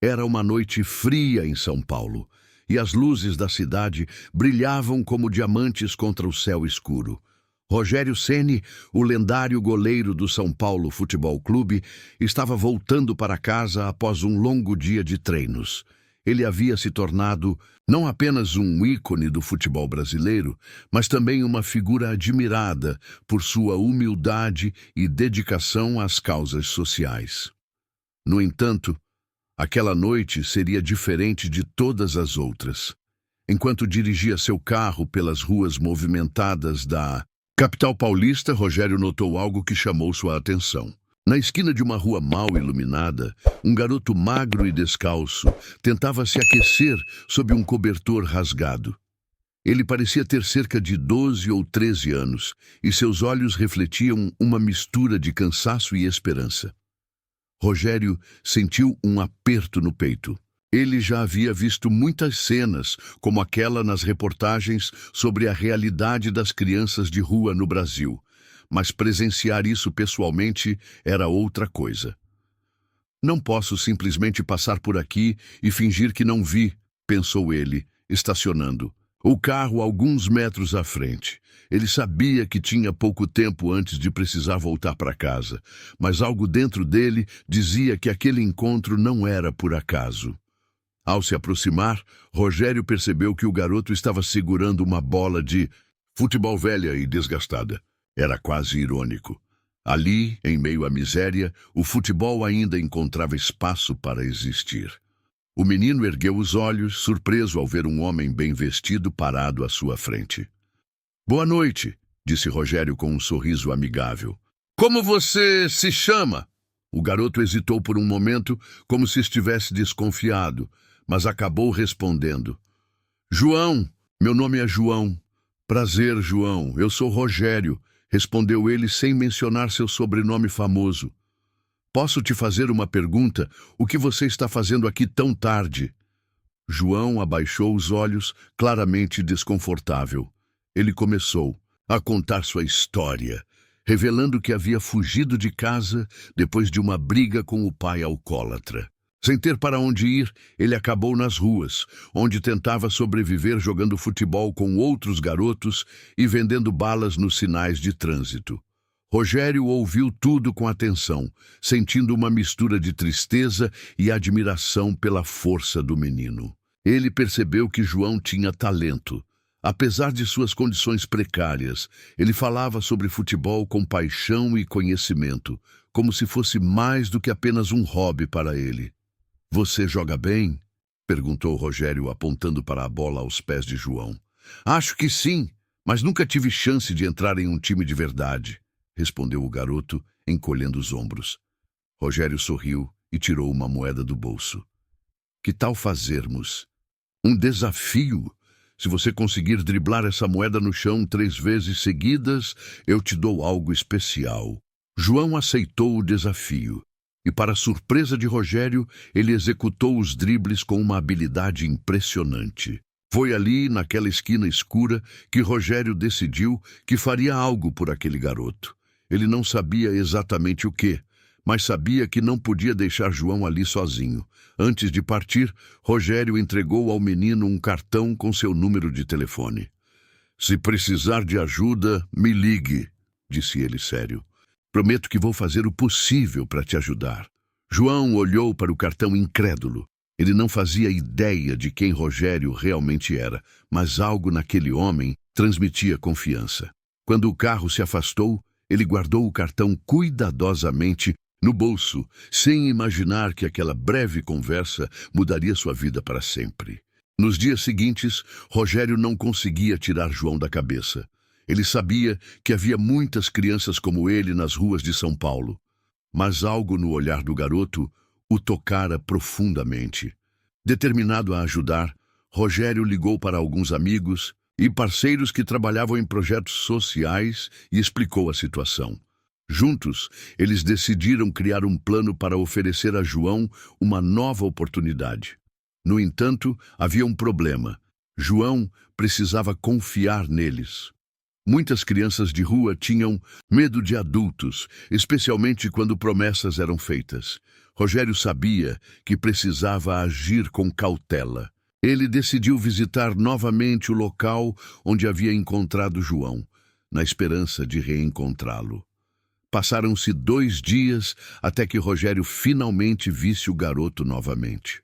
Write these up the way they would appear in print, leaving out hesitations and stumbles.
Era uma noite fria em São Paulo, e as luzes da cidade brilhavam como diamantes contra o céu escuro. Rogério Ceni, o lendário goleiro do São Paulo Futebol Clube, estava voltando para casa após um longo dia de treinos. Ele havia se tornado não apenas um ícone do futebol brasileiro, mas também uma figura admirada por sua humildade e dedicação às causas sociais. No entanto, aquela noite seria diferente de todas as outras. Enquanto dirigia seu carro pelas ruas movimentadas da capital paulista, Rogério notou algo que chamou sua atenção. Na esquina de uma rua mal iluminada, um garoto magro e descalço tentava se aquecer sob um cobertor rasgado. Ele parecia ter cerca de 12 ou 13 anos, e seus olhos refletiam uma mistura de cansaço e esperança. Rogério sentiu um aperto no peito. Ele já havia visto muitas cenas, como aquela nas reportagens sobre a realidade das crianças de rua no Brasil, mas presenciar isso pessoalmente era outra coisa. Não posso simplesmente passar por aqui e fingir que não vi, pensou ele, estacionando o carro alguns metros à frente. Ele sabia que tinha pouco tempo antes de precisar voltar para casa, mas algo dentro dele dizia que aquele encontro não era por acaso. Ao se aproximar, Rogério percebeu que o garoto estava segurando uma bola de futebol velha e desgastada. Era quase irônico. Ali, em meio à miséria, o futebol ainda encontrava espaço para existir. O menino ergueu os olhos, surpreso ao ver um homem bem vestido parado à sua frente. "Boa noite", disse Rogério com um sorriso amigável. "Como você se chama?" O garoto hesitou por um momento, como se estivesse desconfiado, mas acabou respondendo. "João, meu nome é João." "Prazer, João, eu sou Rogério", respondeu ele sem mencionar seu sobrenome famoso. "Posso te fazer uma pergunta? O que você está fazendo aqui tão tarde?" João abaixou os olhos, claramente desconfortável. Ele começou a contar sua história, revelando que havia fugido de casa depois de uma briga com o pai alcoólatra. Sem ter para onde ir, ele acabou nas ruas, onde tentava sobreviver jogando futebol com outros garotos e vendendo balas nos sinais de trânsito. Rogério ouviu tudo com atenção, sentindo uma mistura de tristeza e admiração pela força do menino. Ele percebeu que João tinha talento. Apesar de suas condições precárias, ele falava sobre futebol com paixão e conhecimento, como se fosse mais do que apenas um hobby para ele. "Você joga bem?" perguntou Rogério, apontando para a bola aos pés de João. "Acho que sim, mas nunca tive chance de entrar em um time de verdade", respondeu o garoto, encolhendo os ombros. Rogério sorriu e tirou uma moeda do bolso. "Que tal fazermos um desafio? Se você conseguir driblar essa moeda no chão 3 vezes seguidas, eu te dou algo especial." João aceitou o desafio. E, para surpresa de Rogério, ele executou os dribles com uma habilidade impressionante. Foi ali, naquela esquina escura, que Rogério decidiu que faria algo por aquele garoto. Ele não sabia exatamente o quê, mas sabia que não podia deixar João ali sozinho. Antes de partir, Rogério entregou ao menino um cartão com seu número de telefone. "Se precisar de ajuda, me ligue", disse ele sério. "Prometo que vou fazer o possível para te ajudar." João olhou para o cartão incrédulo. Ele não fazia ideia de quem Rogério realmente era, mas algo naquele homem transmitia confiança. Quando o carro se afastou, ele guardou o cartão cuidadosamente no bolso, sem imaginar que aquela breve conversa mudaria sua vida para sempre. Nos dias seguintes, Rogério não conseguia tirar João da cabeça. Ele sabia que havia muitas crianças como ele nas ruas de São Paulo, mas algo no olhar do garoto o tocara profundamente. Determinado a ajudar, Rogério ligou para alguns amigos e parceiros que trabalhavam em projetos sociais e explicou a situação. Juntos, eles decidiram criar um plano para oferecer a João uma nova oportunidade. No entanto, havia um problema. João precisava confiar neles. Muitas crianças de rua tinham medo de adultos, especialmente quando promessas eram feitas. Rogério sabia que precisava agir com cautela. Ele decidiu visitar novamente o local onde havia encontrado João, na esperança de reencontrá-lo. Passaram-se 2 dias até que Rogério finalmente visse o garoto novamente.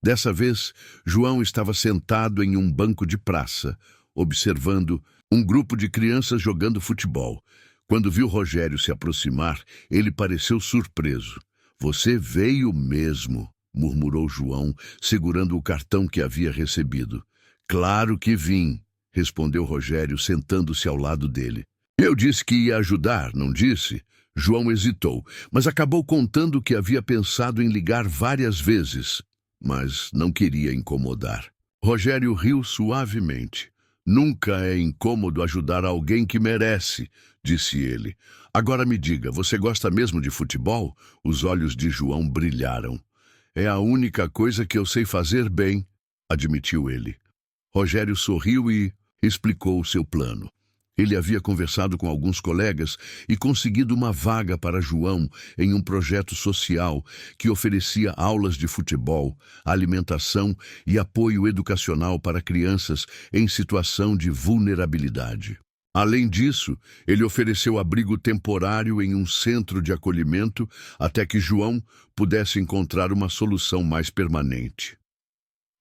Dessa vez, João estava sentado em um banco de praça, observando um grupo de crianças jogando futebol. Quando viu Rogério se aproximar, ele pareceu surpreso. "Você veio mesmo", murmurou João, segurando o cartão que havia recebido. "Claro que vim", respondeu Rogério, sentando-se ao lado dele. "Eu disse que ia ajudar, não disse?" João hesitou, mas acabou contando que havia pensado em ligar várias vezes, mas não queria incomodar. Rogério riu suavemente. "Nunca é incômodo ajudar alguém que merece", disse ele. "Agora me diga, você gosta mesmo de futebol?" Os olhos de João brilharam. "É a única coisa que eu sei fazer bem", admitiu ele. Rogério sorriu e explicou o seu plano. Ele havia conversado com alguns colegas e conseguido uma vaga para João em um projeto social que oferecia aulas de futebol, alimentação e apoio educacional para crianças em situação de vulnerabilidade. Além disso, ele ofereceu abrigo temporário em um centro de acolhimento até que João pudesse encontrar uma solução mais permanente.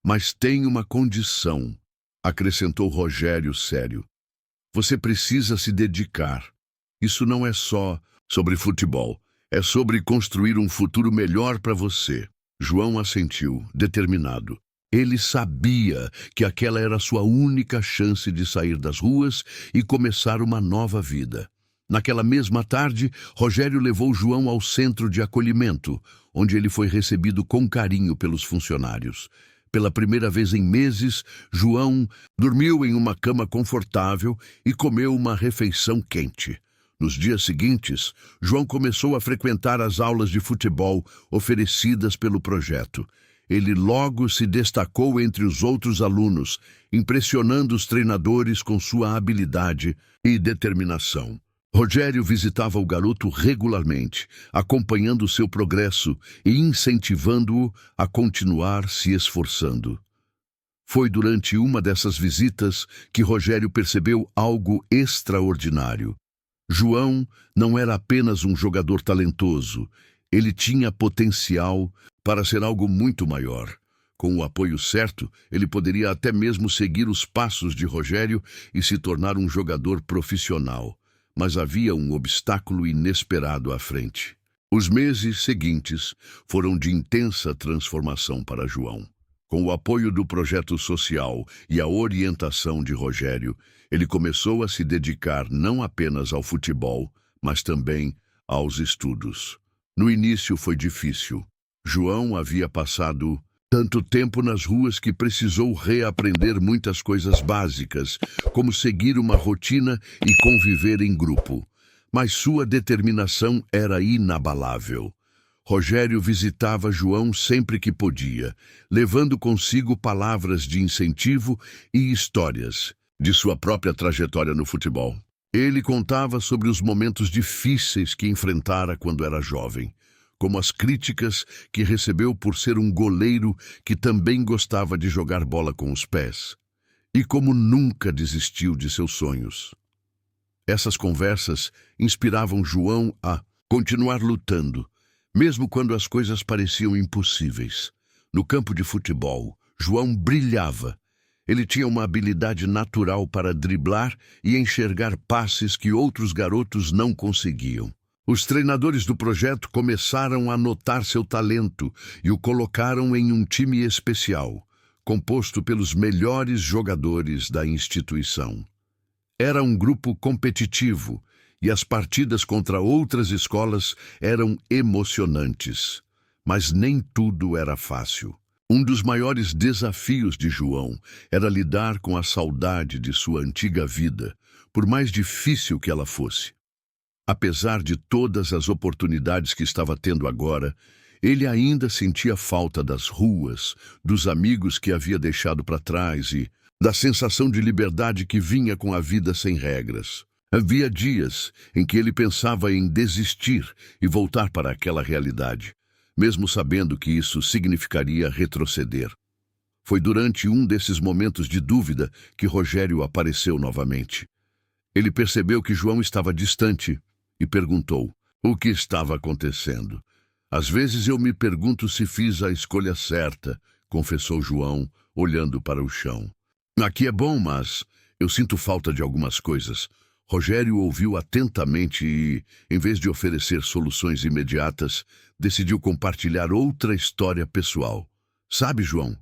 "Mas tem uma condição", acrescentou Rogério sério. "Você precisa se dedicar. Isso não é só sobre futebol, é sobre construir um futuro melhor para você." João assentiu, determinado. Ele sabia que aquela era a sua única chance de sair das ruas e começar uma nova vida. Naquela mesma tarde, Rogério levou João ao centro de acolhimento, onde ele foi recebido com carinho pelos funcionários. Pela primeira vez em meses, João dormiu em uma cama confortável e comeu uma refeição quente. Nos dias seguintes, João começou a frequentar as aulas de futebol oferecidas pelo projeto. Ele logo se destacou entre os outros alunos, impressionando os treinadores com sua habilidade e determinação. Rogério visitava o garoto regularmente, acompanhando seu progresso e incentivando-o a continuar se esforçando. Foi durante uma dessas visitas que Rogério percebeu algo extraordinário. João não era apenas um jogador talentoso, ele tinha potencial para ser algo muito maior. Com o apoio certo, ele poderia até mesmo seguir os passos de Rogério e se tornar um jogador profissional. Mas havia um obstáculo inesperado à frente. Os meses seguintes foram de intensa transformação para João. Com o apoio do projeto social e a orientação de Rogério, ele começou a se dedicar não apenas ao futebol, mas também aos estudos. No início foi difícil. João havia passado tanto tempo nas ruas que precisou reaprender muitas coisas básicas, como seguir uma rotina e conviver em grupo. Mas sua determinação era inabalável. Rogério visitava João sempre que podia, levando consigo palavras de incentivo e histórias de sua própria trajetória no futebol. Ele contava sobre os momentos difíceis que enfrentara quando era jovem, como as críticas que recebeu por ser um goleiro que também gostava de jogar bola com os pés, e como nunca desistiu de seus sonhos. Essas conversas inspiravam João a continuar lutando, mesmo quando as coisas pareciam impossíveis. No campo de futebol, João brilhava. Ele tinha uma habilidade natural para driblar e enxergar passes que outros garotos não conseguiam. Os treinadores do projeto começaram a notar seu talento e o colocaram em um time especial, composto pelos melhores jogadores da instituição. Era um grupo competitivo e as partidas contra outras escolas eram emocionantes. Mas nem tudo era fácil. Um dos maiores desafios de João era lidar com a saudade de sua antiga vida, por mais difícil que ela fosse. Apesar de todas as oportunidades que estava tendo agora, ele ainda sentia falta das ruas, dos amigos que havia deixado para trás e da sensação de liberdade que vinha com a vida sem regras. Havia dias em que ele pensava em desistir e voltar para aquela realidade, mesmo sabendo que isso significaria retroceder. Foi durante um desses momentos de dúvida que Rogério apareceu novamente. Ele percebeu que João estava distante e perguntou o que estava acontecendo. Às vezes eu me pergunto se fiz a escolha certa, confessou João, olhando para o chão. Aqui é bom, mas eu sinto falta de algumas coisas. Rogério ouviu atentamente e, em vez de oferecer soluções imediatas, decidiu compartilhar outra história pessoal. Sabe, João,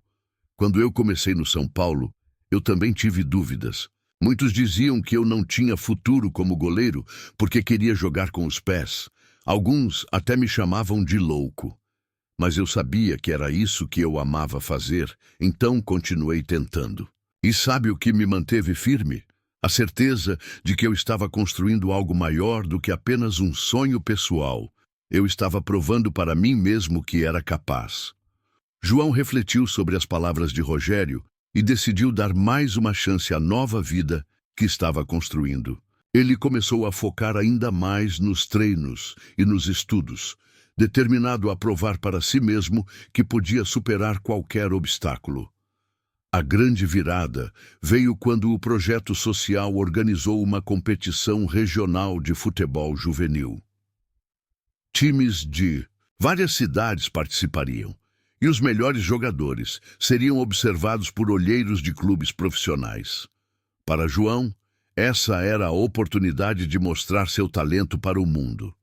quando eu comecei no São Paulo, eu também tive dúvidas. Muitos diziam que eu não tinha futuro como goleiro porque queria jogar com os pés. Alguns até me chamavam de louco. Mas eu sabia que era isso que eu amava fazer, então continuei tentando. E sabe o que me manteve firme? A certeza de que eu estava construindo algo maior do que apenas um sonho pessoal. Eu estava provando para mim mesmo que era capaz. João refletiu sobre as palavras de Rogério e decidiu dar mais uma chance à nova vida que estava construindo. Ele começou a focar ainda mais nos treinos e nos estudos, determinado a provar para si mesmo que podia superar qualquer obstáculo. A grande virada veio quando o projeto social organizou uma competição regional de futebol juvenil. Times de várias cidades participariam, e os melhores jogadores seriam observados por olheiros de clubes profissionais. Para João, essa era a oportunidade de mostrar seu talento para o mundo.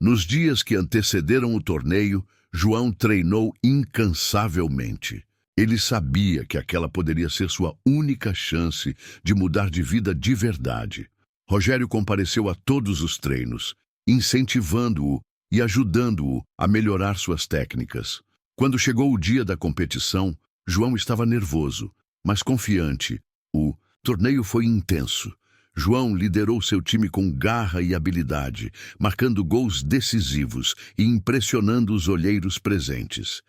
Nos dias que antecederam o torneio, João treinou incansavelmente. Ele sabia que aquela poderia ser sua única chance de mudar de vida de verdade. Rogério compareceu a todos os treinos, incentivando-o e ajudando-o a melhorar suas técnicas. Quando chegou o dia da competição, João estava nervoso, mas confiante. O torneio foi intenso. João liderou seu time com garra e habilidade, marcando gols decisivos e impressionando os olheiros presentes.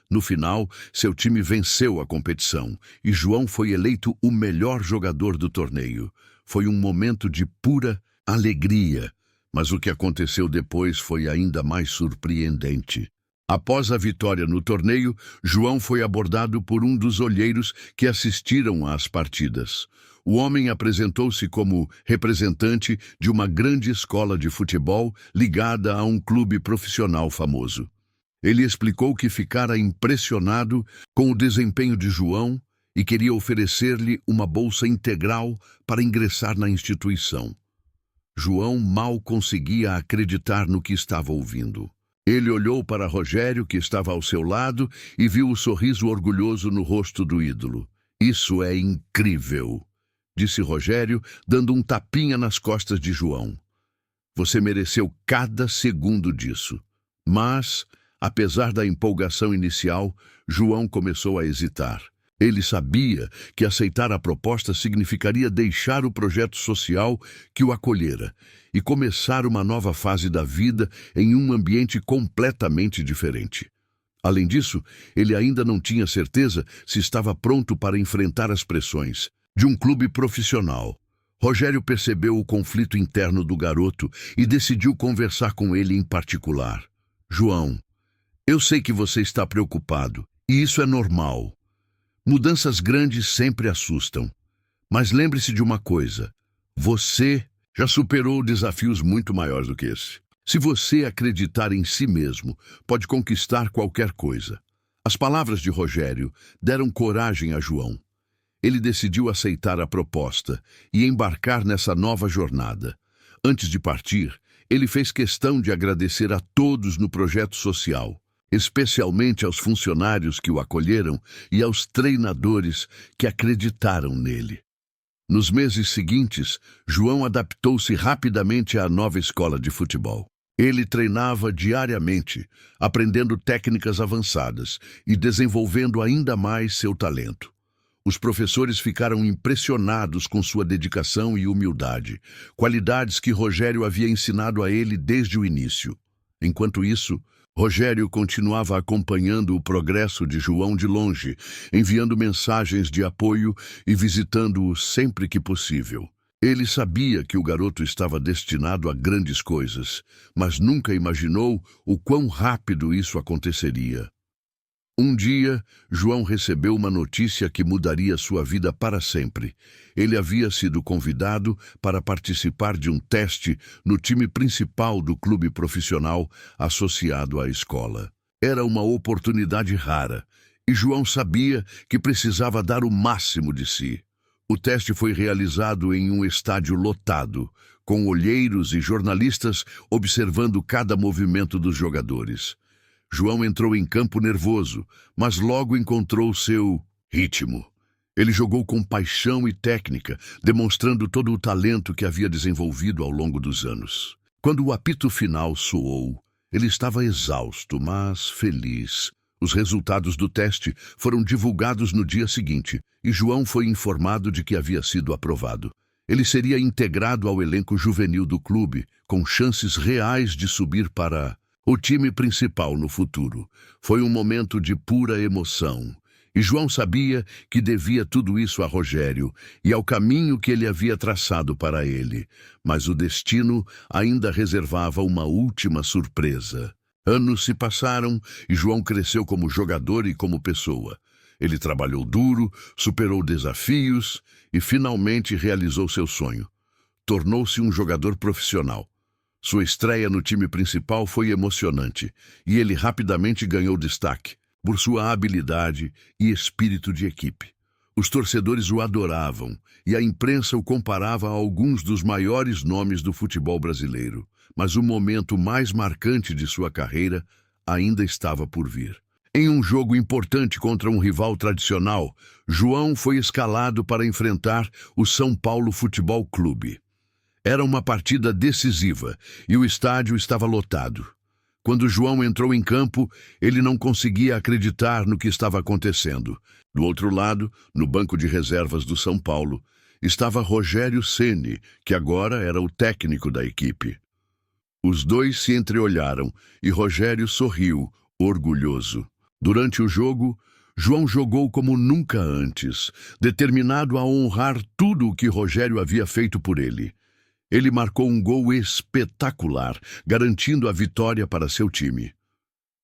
No final, seu time venceu a competição e João foi eleito o melhor jogador do torneio. Foi um momento de pura alegria, mas o que aconteceu depois foi ainda mais surpreendente. Após a vitória no torneio, João foi abordado por um dos olheiros que assistiram às partidas. O homem apresentou-se como representante de uma grande escola de futebol ligada a um clube profissional famoso. Ele explicou que ficara impressionado com o desempenho de João e queria oferecer-lhe uma bolsa integral para ingressar na instituição. João mal conseguia acreditar no que estava ouvindo. Ele olhou para Rogério, que estava ao seu lado, e viu o sorriso orgulhoso no rosto do ídolo. "Isso é incrível", disse Rogério, dando um tapinha nas costas de João. "Você mereceu cada segundo disso." Mas, apesar da empolgação inicial, João começou a hesitar. Ele sabia que aceitar a proposta significaria deixar o projeto social que o acolhera e começar uma nova fase da vida em um ambiente completamente diferente. Além disso, ele ainda não tinha certeza se estava pronto para enfrentar as pressões de um clube profissional. Rogério percebeu o conflito interno do garoto e decidiu conversar com ele em particular. "João, eu sei que você está preocupado, e isso é normal. Mudanças grandes sempre assustam. Mas lembre-se de uma coisa: você já superou desafios muito maiores do que esse. Se você acreditar em si mesmo, pode conquistar qualquer coisa." As palavras de Rogério deram coragem a João. Ele decidiu aceitar a proposta e embarcar nessa nova jornada. Antes de partir, ele fez questão de agradecer a todos no projeto social, especialmente aos funcionários que o acolheram e aos treinadores que acreditaram nele. Nos meses seguintes, João adaptou-se rapidamente à nova escola de futebol. Ele treinava diariamente, aprendendo técnicas avançadas e desenvolvendo ainda mais seu talento. Os professores ficaram impressionados com sua dedicação e humildade, qualidades que Rogério havia ensinado a ele desde o início. Enquanto isso, Rogério continuava acompanhando o progresso de João de longe, enviando mensagens de apoio e visitando-o sempre que possível. Ele sabia que o garoto estava destinado a grandes coisas, mas nunca imaginou o quão rápido isso aconteceria. Um dia, João recebeu uma notícia que mudaria sua vida para sempre. Ele havia sido convidado para participar de um teste no time principal do clube profissional associado à escola. Era uma oportunidade rara, e João sabia que precisava dar o máximo de si. O teste foi realizado em um estádio lotado, com olheiros e jornalistas observando cada movimento dos jogadores. João entrou em campo nervoso, mas logo encontrou seu ritmo. Ele jogou com paixão e técnica, demonstrando todo o talento que havia desenvolvido ao longo dos anos. Quando o apito final soou, ele estava exausto, mas feliz. Os resultados do teste foram divulgados no dia seguinte, e João foi informado de que havia sido aprovado. Ele seria integrado ao elenco juvenil do clube, com chances reais de subir para o time principal no futuro. Foi um momento de pura emoção. E João sabia que devia tudo isso a Rogério e ao caminho que ele havia traçado para ele. Mas o destino ainda reservava uma última surpresa. Anos se passaram e João cresceu como jogador e como pessoa. Ele trabalhou duro, superou desafios e finalmente realizou seu sonho. Tornou-se um jogador profissional. Sua estreia no time principal foi emocionante e ele rapidamente ganhou destaque por sua habilidade e espírito de equipe. Os torcedores o adoravam e a imprensa o comparava a alguns dos maiores nomes do futebol brasileiro. Mas o momento mais marcante de sua carreira ainda estava por vir. Em um jogo importante contra um rival tradicional, João foi escalado para enfrentar o São Paulo Futebol Clube. Era uma partida decisiva e o estádio estava lotado. Quando João entrou em campo, ele não conseguia acreditar no que estava acontecendo. Do outro lado, no banco de reservas do São Paulo, estava Rogério Ceni, que agora era o técnico da equipe. Os dois se entreolharam e Rogério sorriu, orgulhoso. Durante o jogo, João jogou como nunca antes, determinado a honrar tudo o que Rogério havia feito por ele. Ele marcou um gol espetacular, garantindo a vitória para seu time.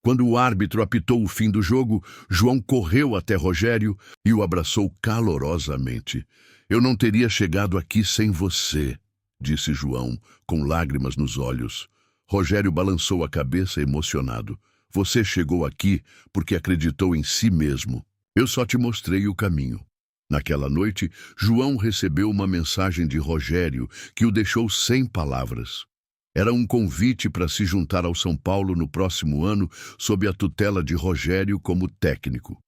Quando o árbitro apitou o fim do jogo, João correu até Rogério e o abraçou calorosamente. "Eu não teria chegado aqui sem você", disse João, com lágrimas nos olhos. Rogério balançou a cabeça emocionado. "Você chegou aqui porque acreditou em si mesmo. Eu só te mostrei o caminho." Naquela noite, João recebeu uma mensagem de Rogério que o deixou sem palavras. Era um convite para se juntar ao São Paulo no próximo ano sob a tutela de Rogério como técnico.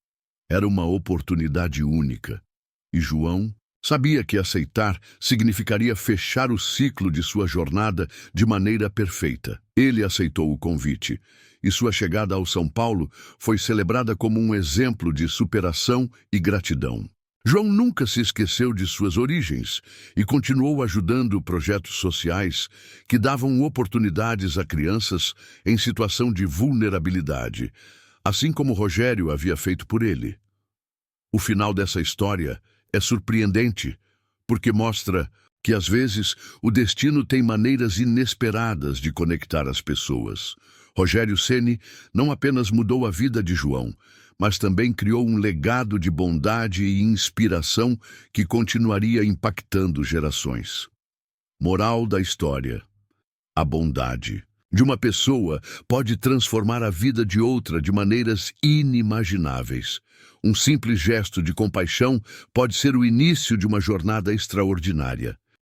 Era uma oportunidade única. E João sabia que aceitar significaria fechar o ciclo de sua jornada de maneira perfeita. Ele aceitou o convite, e sua chegada ao São Paulo foi celebrada como um exemplo de superação e gratidão. João nunca se esqueceu de suas origens e continuou ajudando projetos sociais que davam oportunidades a crianças em situação de vulnerabilidade, assim como Rogério havia feito por ele. O final dessa história é surpreendente, porque mostra que, às vezes, o destino tem maneiras inesperadas de conectar as pessoas. Rogério Ceni não apenas mudou a vida de João, mas também criou um legado de bondade e inspiração que continuaria impactando gerações. Moral da história: a bondade de uma pessoa pode transformar a vida de outra de maneiras inimagináveis. Um simples gesto de compaixão pode ser o início de uma jornada extraordinária.